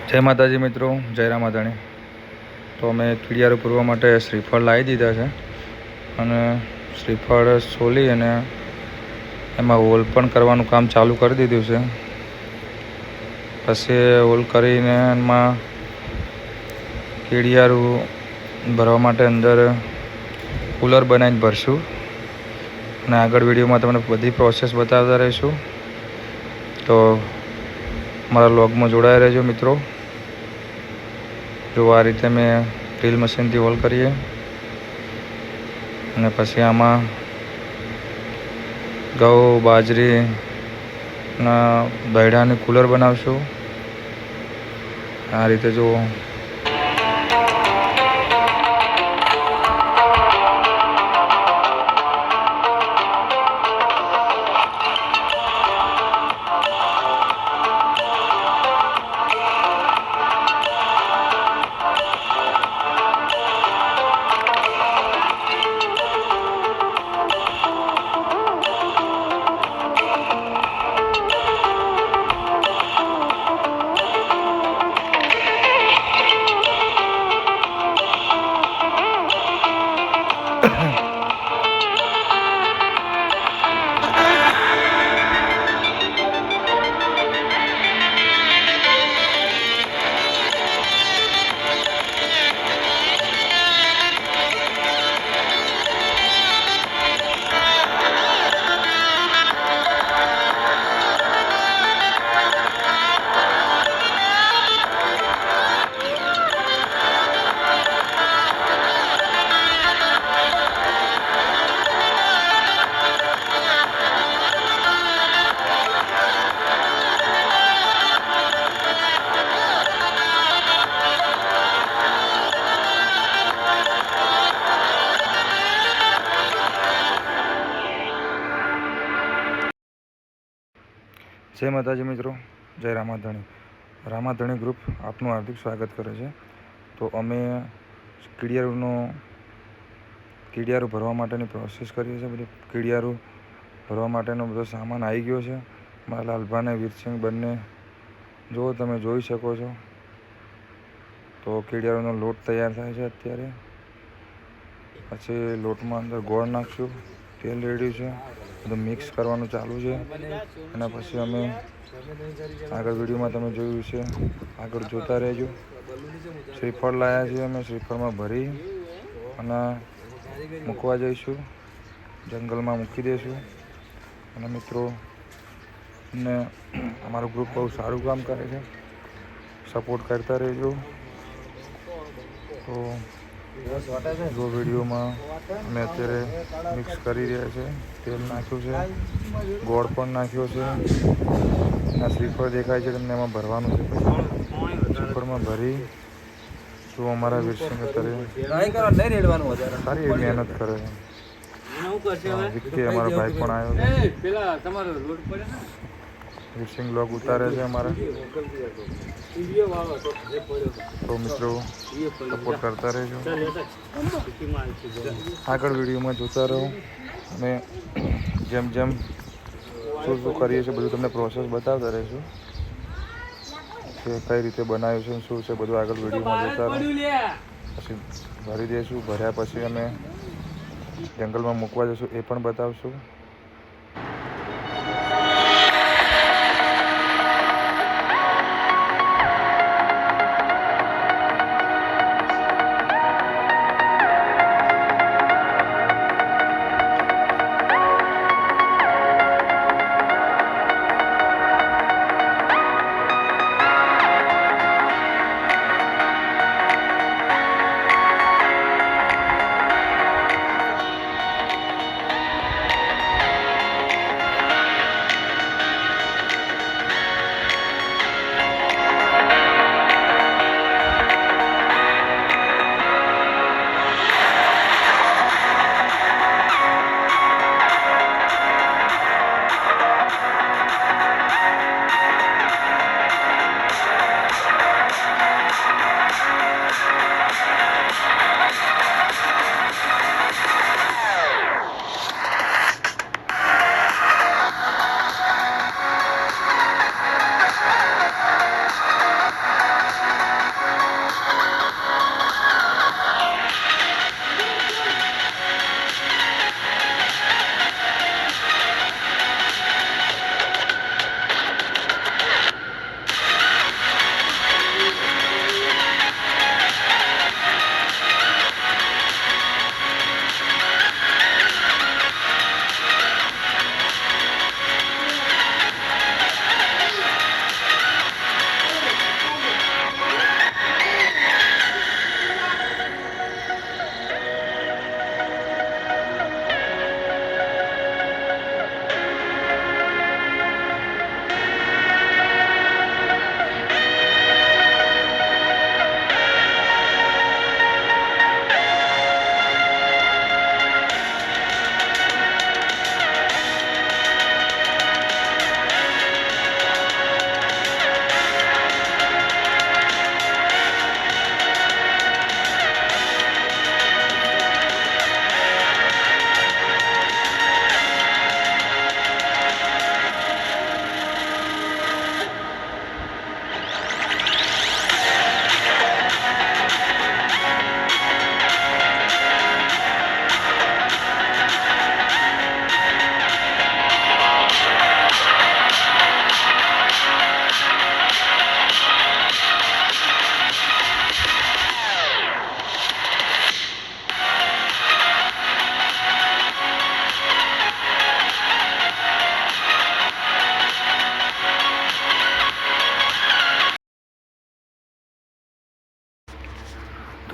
જય માતાજી મિત્રો, જય રામાધણી. તો અમે કીડિયારું પૂરવા માટે શ્રીફળ લાવી દીધા છે અને શ્રીફળ સોલી અને એમાં હોલ પણ કરવાનું કામ ચાલુ કરી દીધું છે. પછી હોલ કરીને એમાં કીડિયારું ભરવા માટે અંદર કુલર બનાવીને ભરશું અને આગળ વિડીયોમાં તમને બધી પ્રોસેસ બતાવતા રહીશું. તો મારા વ્લોગમાં જોડાયા રહેજો મિત્રો. જો આ રીતે મેં ડ્રીલ મશીનથી હોલ કરીએ અને પછી આમાં ઘઉં બાજરીના દહીડાની કુલર બનાવશું. આ રીતે જો જય માતાજી મિત્રો, જય રામાધણી. રામાધણી ગ્રુપ આપનું હાર્દિક સ્વાગત કરે છે. તો અમે કીડિયારું ભરવા માટેની પ્રોસેસ કરીએ છીએ. બધું કીડિયારું ભરવા માટેનો બધો સામાન આવી ગયો છે. મારા લાલભા અને વીરસિંહ બંને જો તમે જોઈ શકો છો. તો કીડિયારુંનો લોટ તૈયાર થાય છે અત્યારે. પછી લોટમાં અંદર ગોળ નાખશું, તેલ રેડ્યું છે, બધું મિક્સ કરવાનું ચાલુ છે. અને પછી અમે આગળ વિડીયોમાં તમે જોયું છે, આગળ જોતા રહેજો. શ્રીફળ લાવ્યા છીએ અમે, શ્રીફળમાં ભરી અને મૂકવા જઈશું, જંગલમાં મૂકી દઈશું. અને મિત્રો ને અમારું ગ્રુપ બહુ સારું કામ કરે છે, સપોર્ટ કરતા રહેજો. તો જો વિડીયોમાં અમે અત્યારે મિક્સ કરી રહ્યા છે, તેલ નાખ્યું છે, ગોળ પણ નાખ્યો છે. આ શ્રીફળ દેખાય છે તમને, એમાં ભરવાનું છે. શ્રીફળમાં ભરી જો અમારા વીરસિંહ અત્યારે સારી એવી મહેનત કરે છે. વિક્કી અમારો ભાઈ પણ આવ્યો છે, વીરસિંહ બ્લોગ ઉતારે છે અમારા. તો મિત્રો સપોર્ટ કરતા રહેજો, આગળ વિડીયોમાં જોતા રહો. અને જેમ જેમ શું શું કરીએ છીએ બધું તમને પ્રોસેસ બતાવતા રહીશું કે કઈ રીતે બનાવ્યું છે, શું છે બધું આગળ વિડીયોમાં જોતા રહો. પછી ભરી દઈશું, ભર્યા પછી અમે જંગલમાં મૂકવા જઈશું, એ પણ બતાવશું.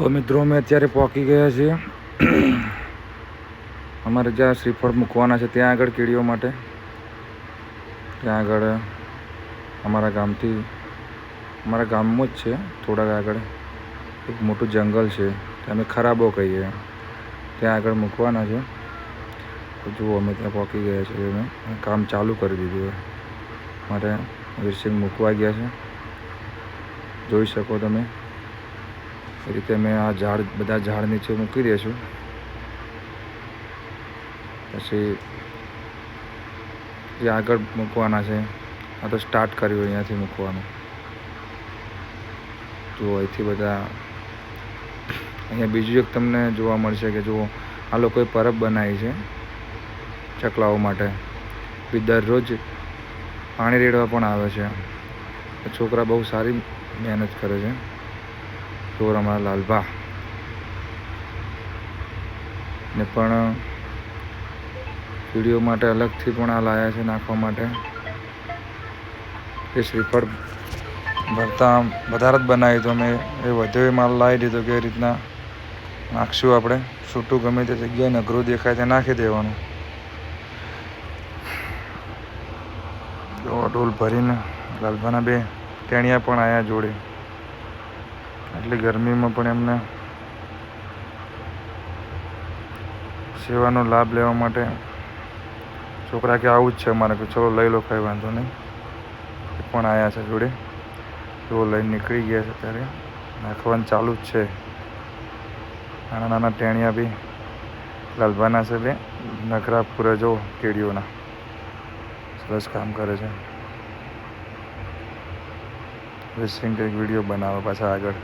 તો મિત્રો અમે અત્યારે પહોંચી ગયા છીએ અમારે જ્યાં શ્રીફળ મૂકવાના છે ત્યાં આગળ કીડીઓ માટે. ત્યાં આગળ અમારા ગામમાં જ છે, થોડાક આગળ એક મોટું જંગલ છે, અમે ખરાબો કહીએ, ત્યાં આગળ મૂકવાના છે. તો જુઓ અમે ત્યાં પહોંચી ગયા છીએ. અમે કામ ચાલુ કરી દીધું. મારે વીરસિંહ મૂકવા ગયા છે, જોઈ શકો તમે. એ રીતે મેં આ બધા ઝાડ નીચે મૂકી દઈશું. પછી જે આગળ મૂકવાના છે આ તો સ્ટાર્ટ કર્યું અહીંયાથી મૂકવાનું. જુઓ અહીંથી બધા અહીંયા બીજું એક તમને જોવા મળશે કે જુઓ આ લોકોએ પરબ બનાવી છે ચકલાઓ માટે. બી દરરોજ પાણી રેડવા પણ આવે છે. છોકરા બહુ સારી મહેનત કરે છે. તો અમારા લાલભા ને પણ વિડીયો માટે અલગથી પણ આ લાયા છે નાખવા માટે. એ શ્રીફળ ભરતા વધારે જ બનાવી તો મેં એ વધુ માલ લાવી દીધો કે એ રીતના નાખશું આપણે. છૂટું ગમે તે જગ્યાએ નગરું દેખાય ત્યાં નાખી દેવાનું. ડોલ ભરીને લાલભાના બે ટેણિયા પણ આવ્યા જોડે. એટલી ગરમીમાં પણ એમને સેવાનો લાભ લેવા માટે છોકરા કે આવું જ છે અમારે, કે ચલો લઈ લો, કંઈ વાંધો નહીં. એ પણ આવ્યા છે જોડે. તો લઈને નીકળી ગયા છે. ત્યારે નાખવાનું ચાલુ જ છે. નાના નાના ટેણિયા બી લાલભાના છે, બે નકરા પૂરા જો કેડીઓના સરસ કામ કરે છે. વીરસિંહ કંઈક વિડીયો બનાવો પાછા આગળ.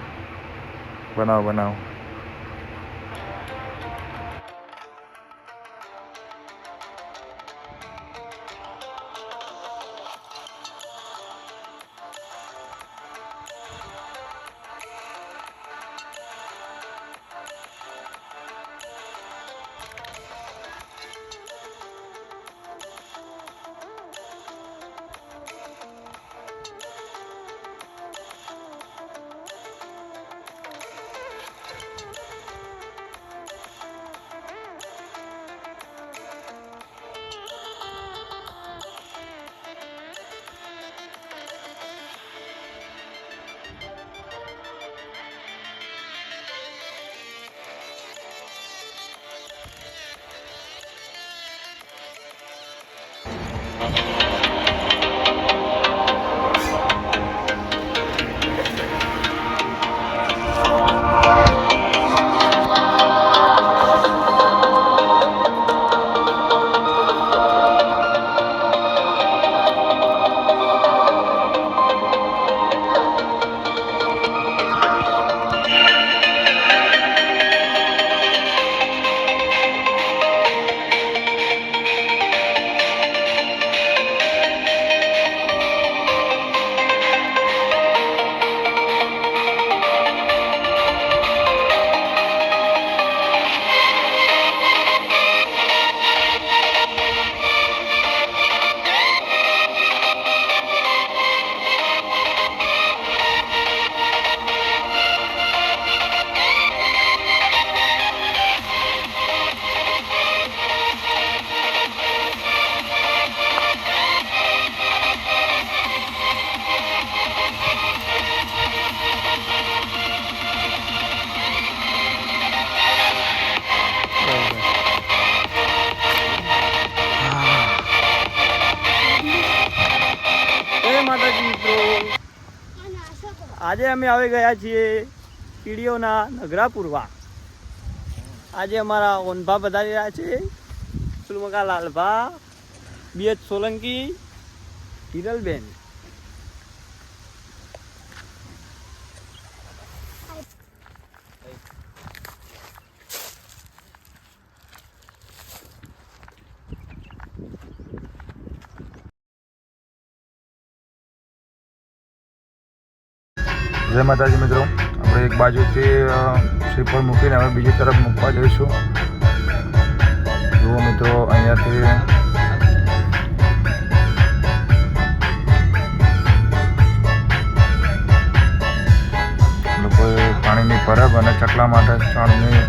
બનાવો. આજે અમે આવી ગયા છીએ કીડીઓના નગરા પૂરવા. આજે અમારા ઓનભા પધારી રહ્યા છે. સુલમકા લાલભા, બીએચ સોલંકી, હિરલબેન. જય માતાજી મિત્રો. આપણે એક બાજુથી શ્રીફળ મૂકીને હવે બીજી તરફ મૂકવા જઈશું. જુઓ મિત્રો, અહીંયાથી લોકોએ પાણીની પરબ અને ચકલા માટે ચણની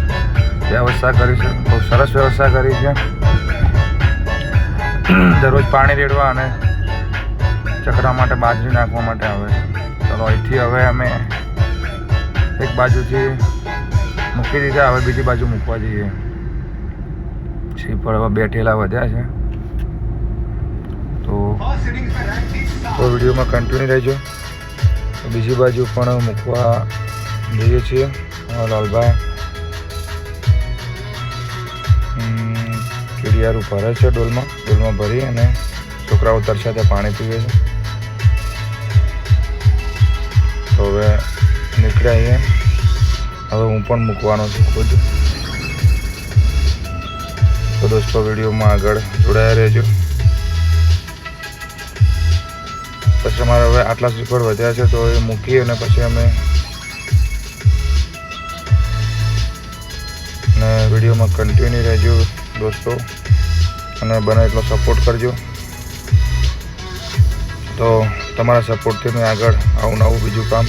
વ્યવસ્થા કરી છે. બહુ સરસ વ્યવસ્થા કરી છે. દરરોજ પાણી રેડવા અને ચકલા માટે બાજરી નાખવા માટે આવે છે. ચલો અહીંથી હવે અમે એક બાજુથી મૂકી દીધા, હવે બીજી બાજુ મૂકવા જઈએ. શ્રીફળ હવે 2 ઠેલા વધ્યા છે, તો વિડીયોમાં કન્ટિન્યુ રહેજો. બીજી બાજુ પણ મૂકવા જઈએ છીએ. લાલભા કીડિયારું ભરે છે, ડોલમાં ભરી અને છોકરાઓ તરસ્યા પાણી પીવે છે. તો હવે નીકળ્યા અહીંયા. હવે હું પણ મૂકવાનો છું ખુદ. તો દોસ્તો વિડીયોમાં આગળ જોડાયા રહેજો. પછી અમારે હવે આટલા શ્રીફળ વધ્યા છે, તો એ મૂકીએ અને પછી અમે વિડીયોમાં કન્ટિન્યુ રહેજો દોસ્તો, અને બને એટલો સપોર્ટ કરજો. તો તમારા સપોર્ટથી મેં આગળ આવું નવું બીજું કામ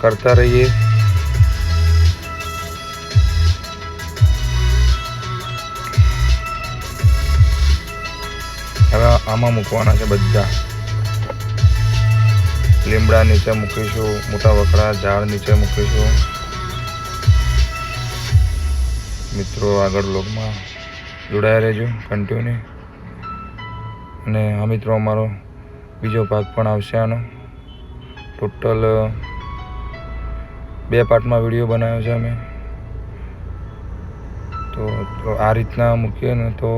કરતા રહીએ. હવે આમાં મૂકવાના છે બધા. લીમડા નીચે મૂકીશું, મોટા વકડા ઝાડ નીચે મૂકીશું. મિત્રો આગળ બ્લોગમાં જોડાયા રહેજો કન્ટિન્યુ. અને આ મિત્રો અમારો બીજો ભાગ પણ આવશે આનો. ટોટલ 2 પાર્ટમાં વિડીયો બનાવ્યો છે અમે. તો આ રીતના મૂકીએ ને તો